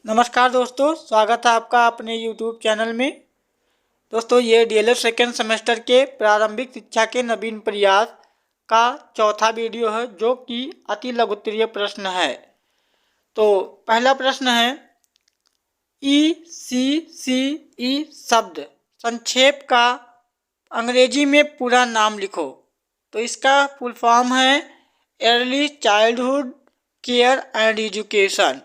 नमस्कार दोस्तों, स्वागत है आपका अपने YouTube चैनल में। दोस्तों, ये DLED सेकेंड सेमेस्टर के प्रारंभिक शिक्षा के नवीन प्रयास का चौथा वीडियो है, जो कि अति लघुत्तरीय प्रश्न है। तो पहला प्रश्न है, ECCE शब्द संक्षेप का अंग्रेजी में पूरा नाम लिखो। तो इसका फुल फॉर्म है early childhood care and education.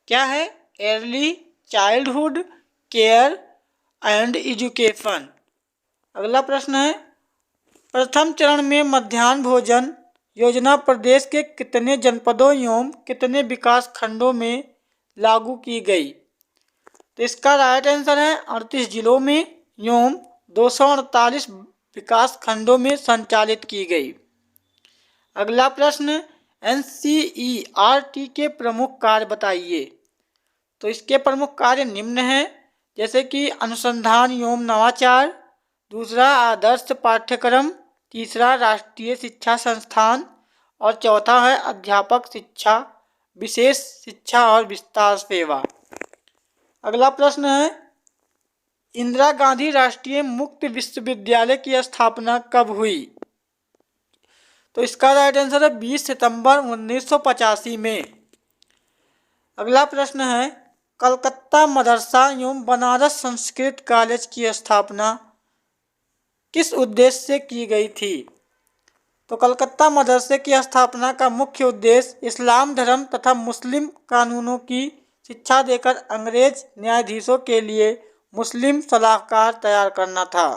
क्या है? Early childhood care and education. अगला प्रश्न है, प्रथम चरण में मध्याह्न भोजन योजना प्रदेश के कितने जनपदों एवं कितने विकास खंडों में लागू की गई? तो इसका राइट आंसर है 38 जिलों में एवं 248 विकास खंडों में संचालित की गई। अगला प्रश्न, NCERT के प्रमुख कार्य बताइए। तो इसके प्रमुख कार्य निम्न हैं, जैसे कि अनुसंधान एवं नवाचार, दूसरा आदर्श पाठ्यक्रम, तीसरा राष्ट्रीय शिक्षा संस्थान और चौथा है अध्यापक शिक्षा, विशेष शिक्षा और विस्तार सेवा। अगला प्रश्न है, इंदिरा गांधी राष्ट्रीय मुक्त विश्वविद्यालय की स्थापना कब हुई? तो इसका राइट आंसर है 20 सितंबर 1985 में। अगला प्रश्न है, कलकत्ता मदरसा एवं बनारस संस्कृत कॉलेज की स्थापना किस उद्देश्य से की गई थी? तो कलकत्ता मदरसे की स्थापना का मुख्य उद्देश्य इस्लाम धर्म तथा मुस्लिम कानूनों की शिक्षा देकर अंग्रेज न्यायाधीशों के लिए मुस्लिम सलाहकार तैयार करना था।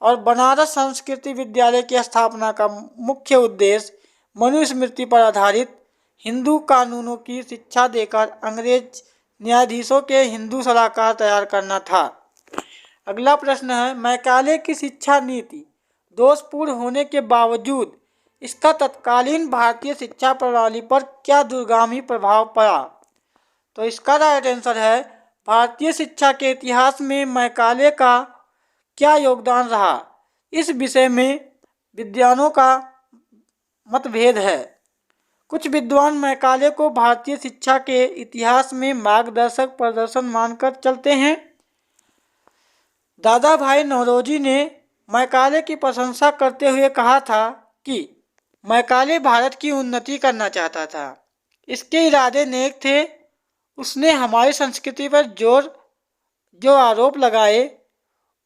और बनारस संस्कृति विद्यालय की स्थापना का मुख्य उद्देश्य मनुस्मृति पर आधारित हिंदू कानूनों की शिक्षा देकर अंग्रेज न्यायाधीशों के हिंदू सलाहकार तैयार करना था। अगला प्रश्न है, मैकाले की शिक्षा नीति दोषपूर्ण होने के बावजूद इसका तत्कालीन भारतीय शिक्षा प्रणाली पर क्या दूरगामी प्रभाव पड़ा? तो इसका राइट आंसर है, भारतीय शिक्षा के इतिहास में मैकाले का क्या योगदान रहा, इस विषय में विद्वानों का मतभेद है। कुछ विद्वान मैकाले को भारतीय शिक्षा के इतिहास में मार्गदर्शक प्रदर्शन मानकर चलते हैं। दादा भाई नौरोजी ने मैकाले की प्रशंसा करते हुए कहा था कि मैकाले भारत की उन्नति करना चाहता था। इसके इरादे नेक थे। उसने हमारी संस्कृति पर जो आरोप लगाए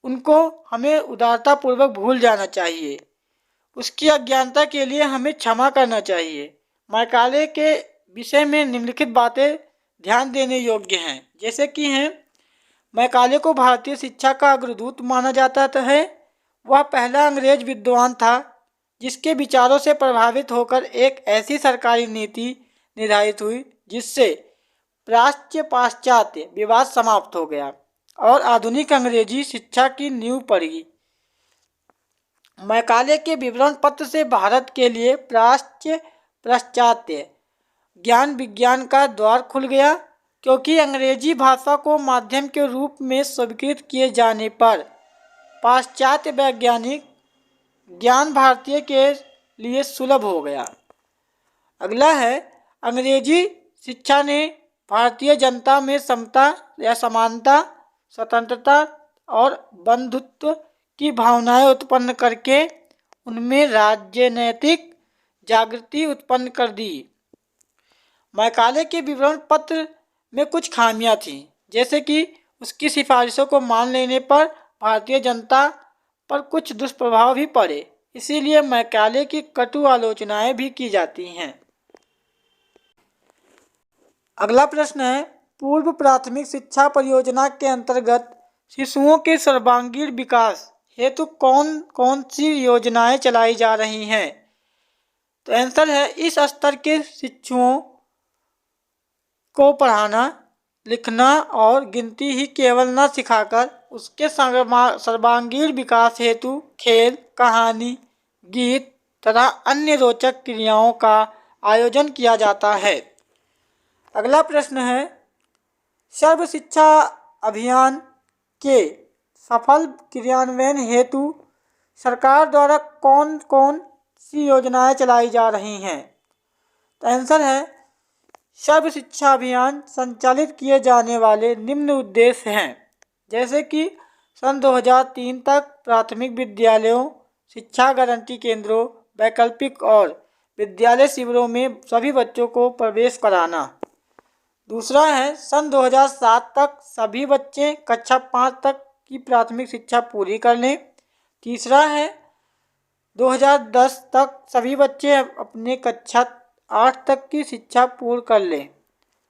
उनको हमें उदारतापूर्वक भूल जाना चाहिए। उसकी अज्ञानता के लिए हमें क्षमा करना चाहिए। मैकाले के विषय में निम्नलिखित बातें ध्यान देने योग्य हैं, जैसे कि हैं, मैकाले को भारतीय शिक्षा का अग्रदूत माना जाता है। वह पहला अंग्रेज विद्वान था जिसके विचारों से प्रभावित होकर एक ऐसी सरकारी नीति निर्धारित हुई जिससे प्राच्य पाश्चात्य विवाद समाप्त हो गया और आधुनिक अंग्रेजी शिक्षा की नींव पड़ी। मैकाले के विवरण पत्र से भारत के लिए प्राच्य पाश्चात्य ज्ञान विज्ञान का द्वार खुल गया, क्योंकि अंग्रेजी भाषा को माध्यम के रूप में स्वीकृत किए जाने पर पाश्चात्य वैज्ञानिक ज्ञान भारतीय के लिए सुलभ हो गया। अगला है, अंग्रेजी शिक्षा ने भारतीय जनता में समता या समानता, स्वतंत्रता और बंधुत्व की भावनाएं उत्पन्न करके उनमें राजनीतिक जागृति उत्पन्न कर दी। मैकाले के विवरण पत्र में कुछ खामियां थीं, जैसे कि उसकी सिफारिशों को मान लेने पर भारतीय जनता पर कुछ दुष्प्रभाव भी पड़े। इसीलिए मैकाले की कटु आलोचनाएं भी की जाती हैं। अगला प्रश्न है, पूर्व प्राथमिक शिक्षा परियोजना के अंतर्गत शिशुओं के सर्वांगीण विकास हेतु कौन कौन सी योजनाएं चलाई जा रही हैं? तो आंसर है, इस स्तर के शिशुओं को पढ़ाना, लिखना और गिनती ही केवल न सिखाकर उसके सर्वांगीण विकास हेतु खेल, कहानी, गीत तथा अन्य रोचक क्रियाओं का आयोजन किया जाता है। अगला प्रश्न है, सर्व शिक्षा अभियान के सफल क्रियान्वयन हेतु सरकार द्वारा कौन कौन सी योजनाएं चलाई जा रही हैं? तो आंसर है, सर्व शिक्षा अभियान संचालित किए जाने वाले निम्न उद्देश्य हैं, जैसे कि सन 2003 तक प्राथमिक विद्यालयों, शिक्षा गारंटी केंद्रों, वैकल्पिक और विद्यालय शिविरों में सभी बच्चों को प्रवेश कराना। दूसरा है सन 2007 तक सभी बच्चे कक्षा 5 तक की प्राथमिक शिक्षा पूरी कर लें। तीसरा है 2010 तक सभी बच्चे अपने कक्षा 8 तक की शिक्षा पूर्ण कर लें।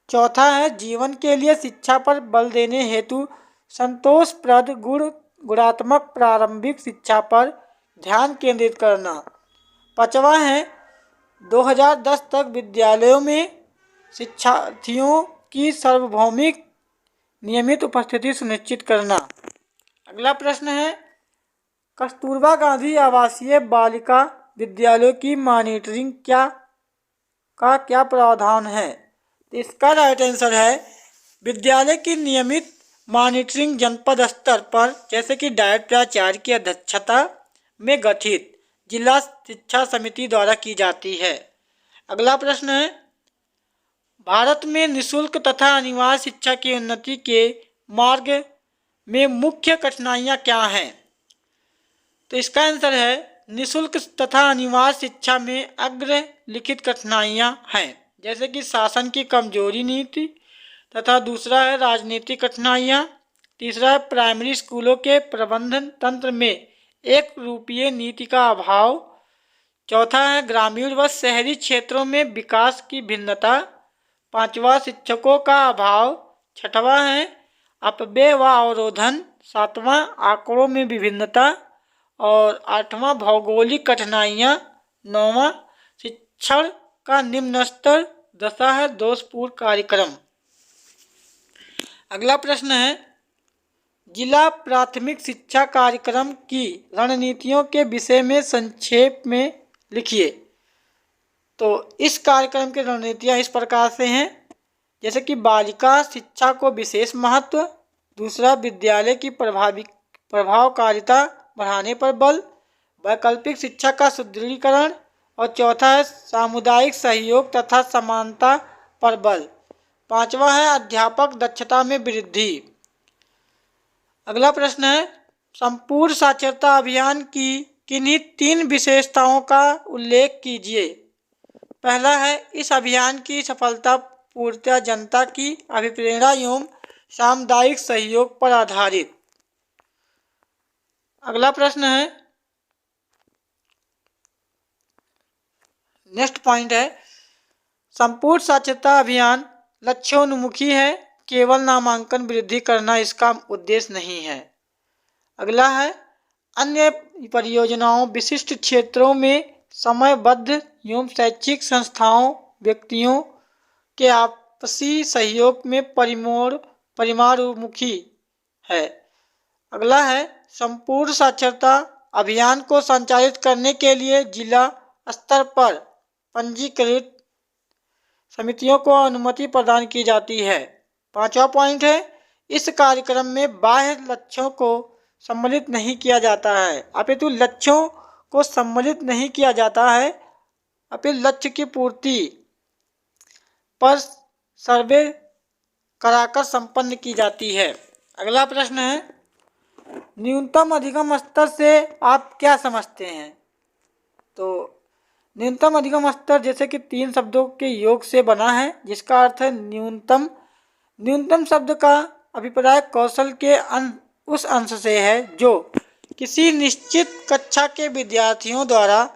चौथा है जीवन के लिए शिक्षा पर बल देने हेतु संतोषप्रद गुणात्मक प्रारंभिक शिक्षा पर ध्यान केंद्रित करना। पांचवा है 2010 तक विद्यालयों में शिक्षार्थियों की सार्वभौमिक नियमित उपस्थिति सुनिश्चित करना। अगला प्रश्न है कस्तूरबा गांधी आवासीय बालिका विद्यालयों की मॉनिटरिंग का क्या प्रावधान है? तो इसका राइट आंसर है विद्यालय की नियमित मॉनिटरिंग जनपद स्तर पर, जैसे कि डायट प्राचार्य की अध्यक्षता में गठित जिला शिक्षा समिति द्वारा की जाती है। अगला प्रश्न है भारत में निःशुल्क तथा अनिवार्य शिक्षा की उन्नति के मार्ग में मुख्य कठिनाइयाँ क्या हैं? तो इसका आंसर है निःशुल्क तथा अनिवार्य शिक्षा में अग्रलिखित कठिनाइयाँ हैं, जैसे कि शासन की कमजोरी नीति तथा दूसरा है राजनीतिक कठिनाइयाँ, तीसरा है प्राइमरी स्कूलों के प्रबंधन तंत्र में एक रूपीय नीति का अभाव, चौथा है ग्रामीण व शहरी क्षेत्रों में विकास की भिन्नता, पांचवा शिक्षकों का अभाव, छठवां है अपव्यय व अवरोधन, सातवां आंकड़ों में विभिन्नता और आठवां भौगोलिक कठिनाइयाँ, नौवां शिक्षण का निम्न स्तर, दसवां है दोषपूर्ण कार्यक्रम। अगला प्रश्न है जिला प्राथमिक शिक्षा कार्यक्रम की रणनीतियों के विषय में संक्षेप में लिखिए। तो इस कार्यक्रम की रणनीतियाँ इस प्रकार से हैं, जैसे कि बालिका शिक्षा को विशेष महत्व, दूसरा विद्यालय की प्रभावकारिता बढ़ाने पर बल, वैकल्पिक शिक्षा का सुदृढ़ीकरण और चौथा है सामुदायिक सहयोग तथा समानता पर बल, पांचवा है अध्यापक दक्षता में वृद्धि। अगला प्रश्न है संपूर्ण साक्षरता अभियान की किन्हीं 3 विशेषताओं का उल्लेख कीजिए। पहला है इस अभियान की सफलता पूर्णतः जनता की अभिप्रेरणा एवं सामुदायिक सहयोग पर आधारित। अगला प्रश्न है नेक्स्ट पॉइंट है संपूर्ण साक्षरता अभियान लक्ष्योन्मुखी है, केवल नामांकन वृद्धि करना इसका उद्देश्य नहीं है। अगला है अन्य परियोजनाओं विशिष्ट क्षेत्रों में समयबद्ध एवं शैक्षिक संस्थाओं व्यक्तियों के आपसी सहयोग में परिमाणुमुखी है। अगला है संपूर्ण साक्षरता अभियान को संचालित करने के लिए जिला स्तर पर पंजीकृत समितियों को अनुमति प्रदान की जाती है। पांचवा पॉइंट है इस कार्यक्रम में बाह्य लक्ष्यों को सम्मिलित नहीं किया जाता है, अपितु लक्ष्यों को सम्मिलित नहीं किया जाता है, अपितु लक्ष्य की पूर्ति पर सर्वे कराकर संपन्न की जाती है। अगला प्रश्न है न्यूनतम अधिगम स्तर से आप क्या समझते हैं? तो न्यूनतम अधिगम स्तर जैसे कि 3 शब्दों के योग से बना है, जिसका अर्थ है न्यूनतम। न्यूनतम शब्द का अभिप्राय कौशल के उस अंश से है जो किसी निश्चित कक्षा के विद्यार्थियों द्वारा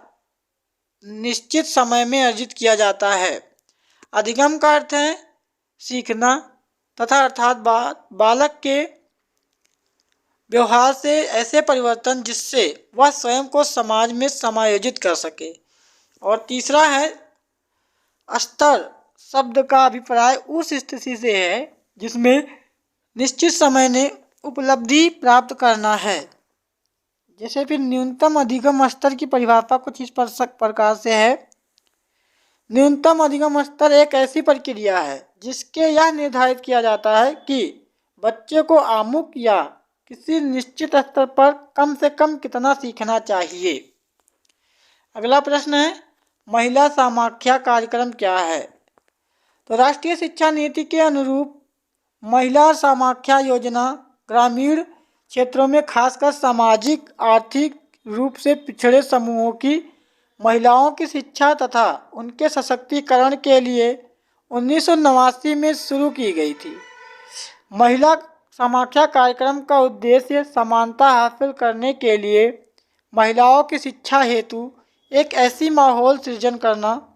निश्चित समय में अर्जित किया जाता है। अधिगम का अर्थ है सीखना तथा अर्थात बालक के व्यवहार से ऐसे परिवर्तन जिससे वह स्वयं को समाज में समायोजित कर सके। और तीसरा है स्तर शब्द का अभिप्राय उस स्थिति से है जिसमें निश्चित समय ने उपलब्धि प्राप्त करना है। जैसे फिर न्यूनतम अधिगम स्तर की परिभाषा कुछ इस प्रकार से है न्यूनतम अधिगम स्तर एक ऐसी प्रक्रिया है जिसके यह निर्धारित किया जाता है कि बच्चे को आमुख या किसी निश्चित स्तर पर कम से कम कितना सीखना चाहिए। अगला प्रश्न है महिला समाख्या कार्यक्रम क्या है? तो राष्ट्रीय शिक्षा नीति के अनुरूप महिला समाख्या योजना ग्रामीण क्षेत्रों में खासकर सामाजिक आर्थिक रूप से पिछड़े समूहों की महिलाओं की शिक्षा तथा उनके सशक्तिकरण के लिए 1989 में शुरू की गई थी। महिला समाख्या कार्यक्रम का उद्देश्य समानता हासिल करने के लिए महिलाओं की शिक्षा हेतु एक ऐसी माहौल सृजन करना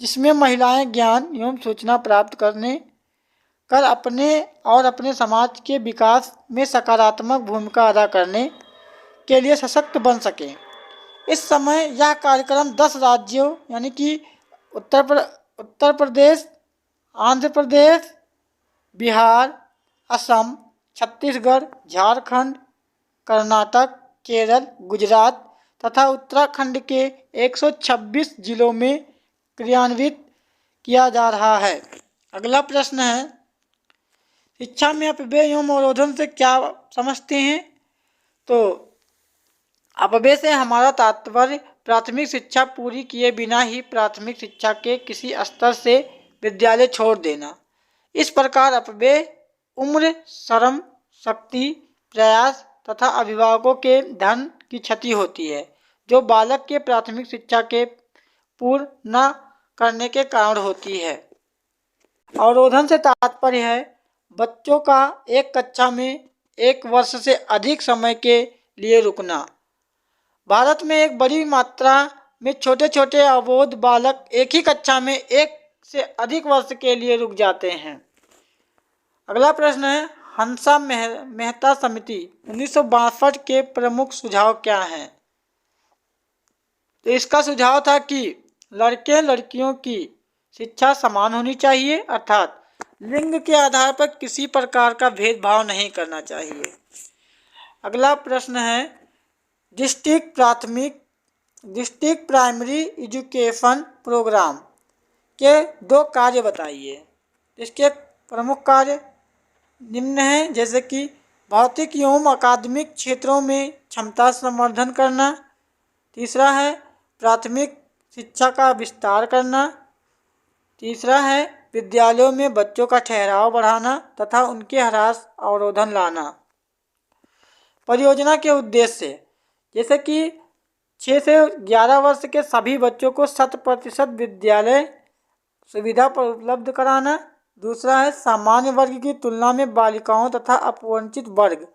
जिसमें महिलाएं ज्ञान एवं सूचना प्राप्त करने कर अपने समाज के विकास में सकारात्मक भूमिका अदा करने के लिए सशक्त बन सकें। इस समय यह कार्यक्रम 10 राज्यों यानी कि उत्तर प्रदेश, आंध्र प्रदेश, बिहार, असम, छत्तीसगढ़, झारखंड, कर्नाटक, केरल, गुजरात तथा उत्तराखंड के 126 जिलों में क्रियान्वित किया जा रहा है। अगला प्रश्न है, शिक्षा में अपव्यय एवं अवरोधन से क्या समझते हैं? तो अपव्यय से हमारा तात्पर्य प्राथमिक शिक्षा पूरी किए बिना ही प्राथमिक शिक्षा के किसी स्तर से विद्यालय छोड़ देना। इस प्रकार अपव्यय उम्र, श्रम, शक्ति, प्रयास तथा अभिभावकों के धन की क्षति होती है जो बालक के प्राथमिक शिक्षा के पूर्ण न करने के कारण होती है। अवरोधन से तात्पर्य है बच्चों का एक कक्षा में 1 वर्ष से अधिक समय के लिए रुकना। भारत में एक बड़ी मात्रा में छोटे छोटे अबोध बालक एक ही कक्षा में 1 से अधिक वर्ष के लिए रुक जाते हैं। अगला प्रश्न है, हंसा मेहता समिति 1962 के प्रमुख सुझाव क्या हैं? तो इसका सुझाव था कि लड़के लड़कियों की शिक्षा समान होनी चाहिए, अर्थात लिंग के आधार पर किसी प्रकार का भेदभाव नहीं करना चाहिए। अगला प्रश्न है, डिस्ट्रिक्ट प्राइमरी एजुकेशन प्रोग्राम के 2 कार्य बताइए। इसके प्रमुख कार्य निम्न हैं, जैसे कि भौतिक एवं अकादमिक क्षेत्रों में क्षमता संवर्धन करना। तीसरा है प्राथमिक शिक्षा का विस्तार करना। तीसरा है विद्यालयों में बच्चों का ठहराव बढ़ाना तथा उनके ह्रास अवरोधन लाना। परियोजना के उद्देश्य, जैसे कि 6 से 11 वर्ष के सभी बच्चों को 100% विद्यालय सुविधा पर उपलब्ध कराना। दूसरा है सामान्य वर्ग की तुलना में बालिकाओं तथा अपवंचित वर्ग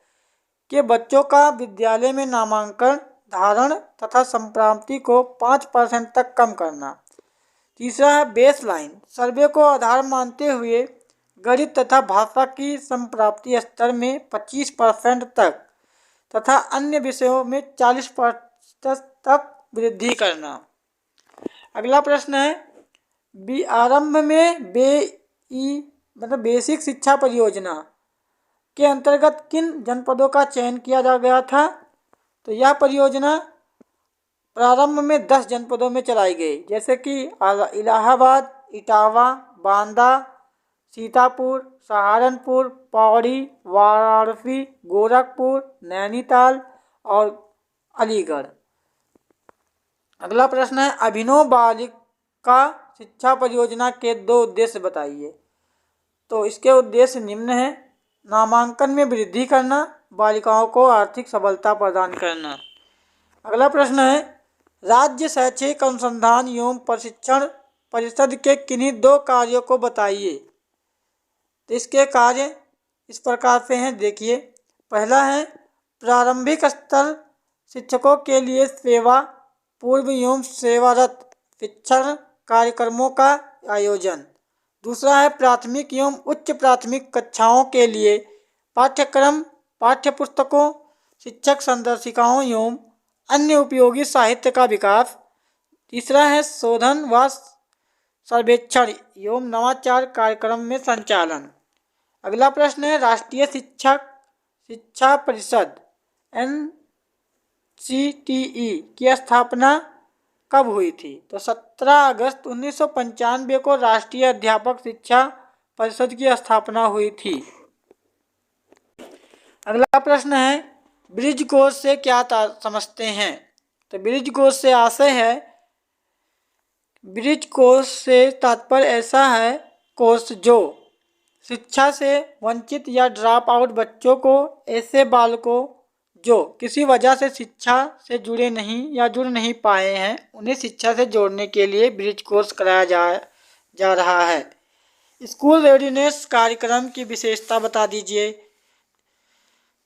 के बच्चों का विद्यालय में नामांकन, धारण तथा संप्राप्ति को 5% तक कम करना। तीसरा है बेसलाइन सर्वे को आधार मानते हुए गणित तथा भाषा की संप्राप्ति स्तर में 25% तक तथा अन्य विषयों में 40% तक वृद्धि करना। अगला प्रश्न है, आरंभ में बेसिक शिक्षा परियोजना के अंतर्गत किन जनपदों का चयन किया गया था? तो यह परियोजना प्रारंभ में 10 जनपदों में चलाई गई, जैसे कि इलाहाबाद, इटावा, बांदा, सीतापुर, सहारनपुर, पौड़ी, वाराणसी, गोरखपुर, नैनीताल और अलीगढ़। अगला प्रश्न है, अभिनव बालिका शिक्षा परियोजना के 2 उद्देश्य बताइए। तो इसके उद्देश्य निम्न है, नामांकन में वृद्धि करना, बालिकाओं को आर्थिक सबलता प्रदान करना। अगला प्रश्न है, राज्य शैक्षिक अनुसंधान एवं प्रशिक्षण परिषद के किन्हीं 2 कार्यों को बताइए। तो इसके कार्य इस प्रकार से हैं, देखिए। पहला है प्रारंभिक स्तर शिक्षकों के लिए सेवा पूर्व एवं सेवारत शिक्षण कार्यक्रमों का आयोजन। दूसरा है प्राथमिक एवं उच्च प्राथमिक कक्षाओं के लिए पाठ्यक्रम, पाठ्यपुस्तकों, शिक्षक संदर्शिकाओं एवं अन्य उपयोगी साहित्य का विकास। तीसरा है शोधन व सर्वेक्षण एवं नवाचार कार्यक्रम में संचालन। अगला प्रश्न है, राष्ट्रीय शिक्षा परिषद NCTE की स्थापना कब हुई थी? तो 17 अगस्त 1995 को राष्ट्रीय अध्यापक शिक्षा परिषद की स्थापना हुई थी। अगला प्रश्न है, ब्रिज कोर्स से क्या समझते हैं? तो ब्रिज कोर्स से आशय है, ब्रिज कोर्स से तात्पर्य ऐसा है कोर्स जो शिक्षा से वंचित या ड्रॉप आउट बच्चों को, ऐसे बालकों जो किसी वजह से शिक्षा से जुड़े नहीं या जुड़ नहीं पाए हैं, उन्हें शिक्षा से जोड़ने के लिए ब्रिज कोर्स कराया जा रहा है। स्कूल रेडीनेस कार्यक्रम की विशेषता बता दीजिए।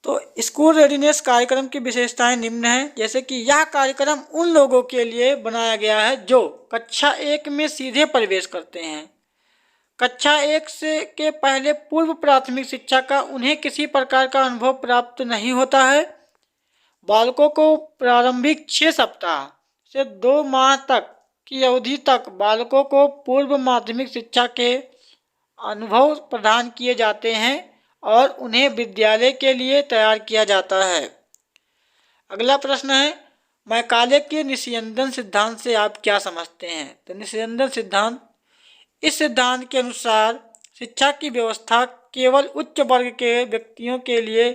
तो स्कूल रेडीनेस कार्यक्रम की विशेषताएं निम्न हैं, जैसे कि यह कार्यक्रम उन लोगों के लिए बनाया गया है जो कक्षा 1 में सीधे प्रवेश करते हैं। कक्षा 1 से के पहले पूर्व प्राथमिक शिक्षा का उन्हें किसी प्रकार का अनुभव प्राप्त नहीं होता है। बालकों को प्रारंभिक 6 सप्ताह से 2 माह तक की अवधि तक बालकों को पूर्व माध्यमिक शिक्षा के अनुभव प्रदान किए जाते हैं और उन्हें विद्यालय के लिए तैयार किया जाता है। अगला प्रश्न है, मैकाले के निस्यंदन सिद्धांत से आप क्या समझते हैं? तो निस्यंदन सिद्धांत, इस सिद्धांत के अनुसार शिक्षा की व्यवस्था केवल उच्च वर्ग के व्यक्तियों के लिए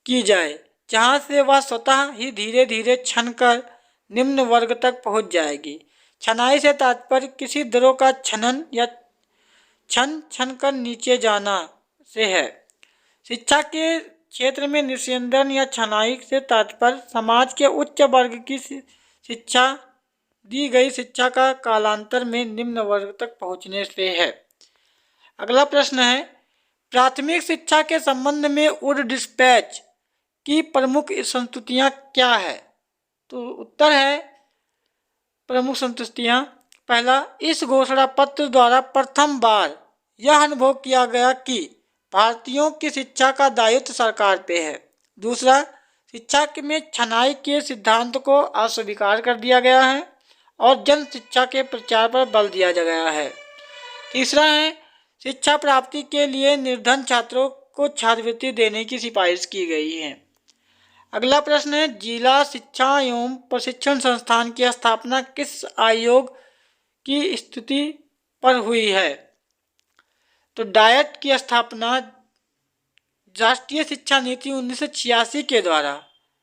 की जाए, जहां से वह स्वतः ही धीरे धीरे छन कर निम्न वर्ग तक पहुंच जाएगी। छनाई से तात्पर्य किसी द्रव का छनन या छन कर नीचे जाना से है। शिक्षा के क्षेत्र में निस्यंदन या छनाई से तात्पर्य समाज के उच्च वर्ग की शिक्षा, दी गई शिक्षा का कालांतर में निम्न वर्ग तक पहुंचने से है। अगला प्रश्न है, प्राथमिक शिक्षा के संबंध में वुड डिस्पैच की प्रमुख संस्तुतियां क्या है? तो उत्तर है प्रमुख संतुष्टियां। पहला, इस घोषणा पत्र द्वारा प्रथम बार यह अनुभव किया गया कि भारतीयों की शिक्षा का दायित्व सरकार पे है। दूसरा, शिक्षा में छनाई के सिद्धांत को अस्वीकार कर दिया गया है और जन शिक्षा के प्रचार पर बल दिया गया है। तीसरा है, शिक्षा प्राप्ति के लिए निर्धन छात्रों को छात्रवृत्ति देने की सिफारिश की गई है। अगला प्रश्न है, जिला शिक्षा एवं प्रशिक्षण संस्थान की स्थापना किस आयोग की स्थिति पर हुई है? तो डायट की स्थापना राष्ट्रीय शिक्षा नीति 1986 के द्वारा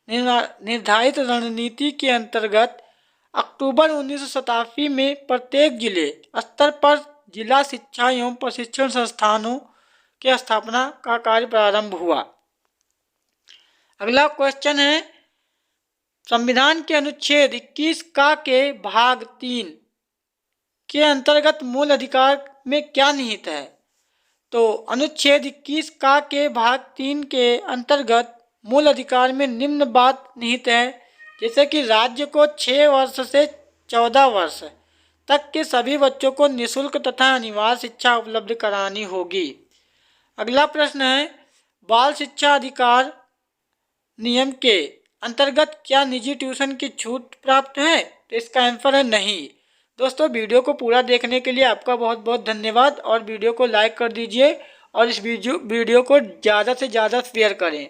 निर्धारित रणनीति के अंतर्गत अक्टूबर 1987 में प्रत्येक जिले स्तर पर जिला शिक्षा एवं प्रशिक्षण संस्थानों की स्थापना का कार्य प्रारंभ हुआ। अगला क्वेश्चन है, संविधान के अनुच्छेद 21 का के भाग 3 के अंतर्गत मूल अधिकार में क्या निहित है? तो अनुच्छेद 21 का के भाग 3 के अंतर्गत मूल अधिकार में निम्न बात निहित है, जैसे कि राज्य को 6 वर्ष से 14 वर्ष तक के सभी बच्चों को निःशुल्क तथा अनिवार्य शिक्षा उपलब्ध करानी होगी। अगला प्रश्न है, बाल शिक्षा अधिकार नियम के अंतर्गत क्या निजी ट्यूशन की छूट प्राप्त है? तो इसका आंसर है नहीं। दोस्तों, वीडियो को पूरा देखने के लिए आपका बहुत बहुत धन्यवाद और वीडियो को लाइक कर दीजिए और इस वीडियो को ज़्यादा से ज़्यादा शेयर करें।